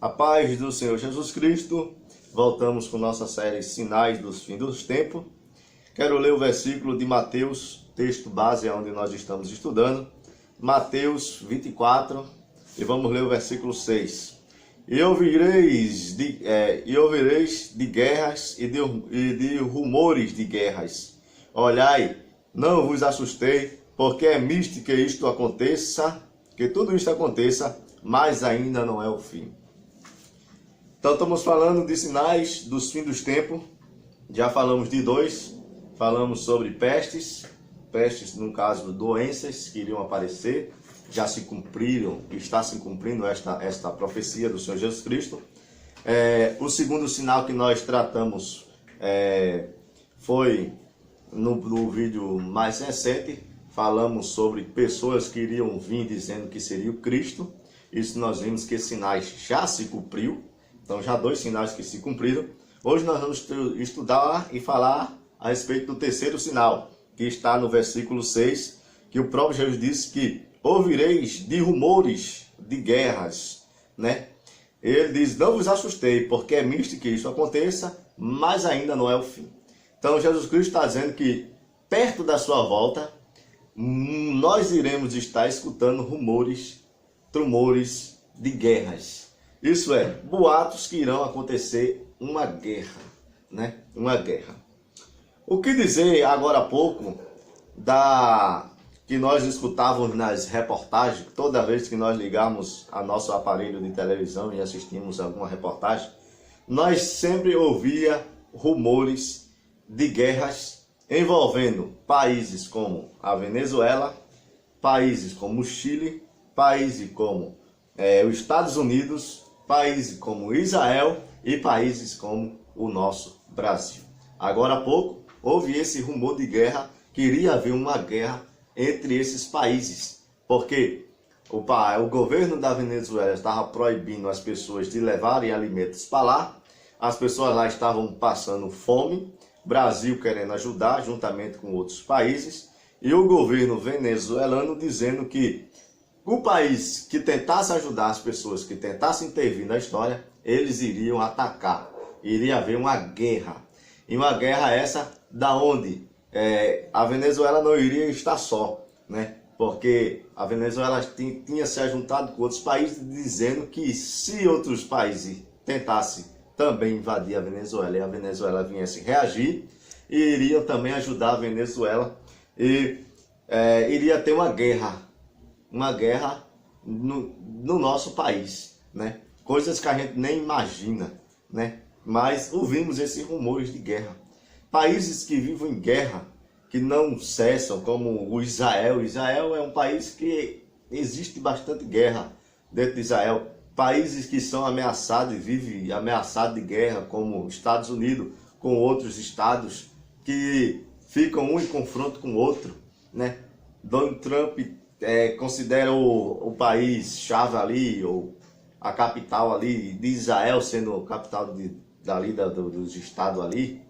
A paz do Senhor Jesus Cristo. Voltamos com nossa série Sinais dos Fins dos Tempos. Quero ler o versículo de Mateus, texto base onde nós estamos estudando. Mateus 24, e vamos ler o versículo 6. E ouvireis de guerras e de rumores de guerras. Olhai, não vos assustei, porque é misto que isto aconteça, que tudo isto aconteça, mas ainda não é o fim. Então estamos falando de sinais dos fins dos tempos. Já falamos de dois. Falamos sobre pestes no caso doenças que iriam aparecer. Já se cumpriram, está se cumprindo esta profecia do Senhor Jesus Cristo. O segundo sinal que nós tratamos foi no vídeo mais recente. Falamos sobre pessoas que iriam vir dizendo que seria o Cristo. Isso nós vimos que sinais já se cumpriu. Então já dois sinais que se cumpriram. Hoje nós vamos estudar e falar a respeito do terceiro sinal, que está no versículo 6, que o próprio Jesus disse que ouvireis de rumores de guerras, né? Ele diz, não vos assustei, porque é misto que isso aconteça, mas ainda não é o fim. Então Jesus Cristo está dizendo que perto da sua volta, nós iremos estar escutando rumores, trumores de guerras. Isso é, boatos que irão acontecer uma guerra, né? Uma guerra. O que dizer agora há pouco que nós escutávamos nas reportagens, toda vez que nós ligamos a nosso aparelho de televisão e assistimos alguma reportagem, nós sempre ouvia rumores de guerras envolvendo países como a Venezuela, países como o Chile, países como os Estados Unidos, países como Israel e países como o nosso Brasil. Agora há pouco houve esse rumor de guerra, que iria haver uma guerra entre esses países, porque o governo da Venezuela estava proibindo as pessoas de levarem alimentos para lá, as pessoas lá estavam passando fome, Brasil querendo ajudar juntamente com outros países, e o governo venezuelano dizendo que o país que tentasse ajudar as pessoas, que tentasse intervir na história, eles iriam atacar. Iria haver uma guerra. E uma guerra essa da onde a Venezuela não iria estar só, né? Porque a Venezuela tinha se juntado com outros países dizendo que se outros países tentassem também invadir a Venezuela e a Venezuela viesse reagir, iriam também ajudar a Venezuela e iria ter uma guerra no nosso país, né? Coisas que a gente nem imagina, né? Mas ouvimos esses rumores de guerra. Países que vivem em guerra, que não cessam, como o Israel. Israel é um país que existe bastante guerra dentro de Israel. Países que são ameaçados e vivem ameaçados de guerra, como os Estados Unidos, com outros estados que ficam um em confronto com o outro, né? Donald Trump considera o país-chave ali, ou a capital ali de Israel sendo a capital dos estados ali.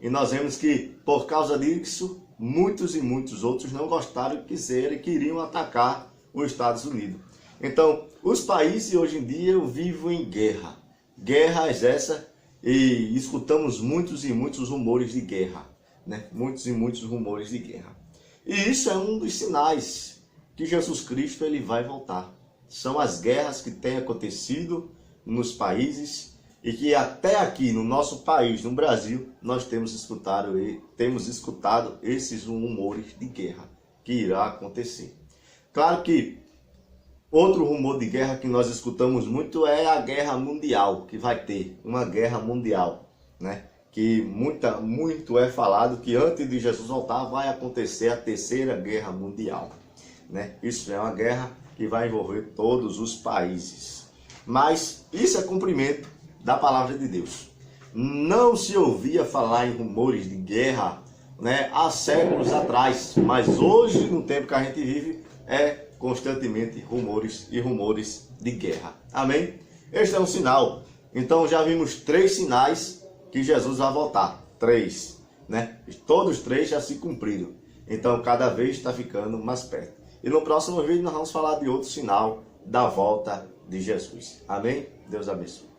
E nós vemos que, por causa disso, muitos e muitos outros não gostaram e queriam atacar os Estados Unidos. Então, os países hoje em dia vivem em guerra. Guerras essa, e escutamos muitos e muitos rumores de guerra, né? Muitos e muitos rumores de guerra. E isso é um dos sinais que Jesus Cristo ele vai voltar. São as guerras que têm acontecido nos países e que até aqui no nosso país, no Brasil, nós temos escutado esses rumores de guerra que irá acontecer. Claro que outro rumor de guerra que nós escutamos muito é a guerra mundial, que vai ter uma guerra mundial, né? Que muito é falado que antes de Jesus voltar vai acontecer a terceira guerra mundial, né? Isso é uma guerra que vai envolver todos os países. Mas isso é cumprimento da palavra de Deus. Não se ouvia falar em rumores de guerra, né, há séculos atrás, mas hoje, no tempo que a gente vive, é constantemente rumores e rumores de guerra. Amém? Este é um sinal. Então já vimos 3 sinais que Jesus vai voltar. 3, né? Todos 3 já se cumpriram. Então cada vez está ficando mais perto. E no próximo vídeo nós vamos falar de outro sinal da volta de Jesus. Amém? Deus abençoe.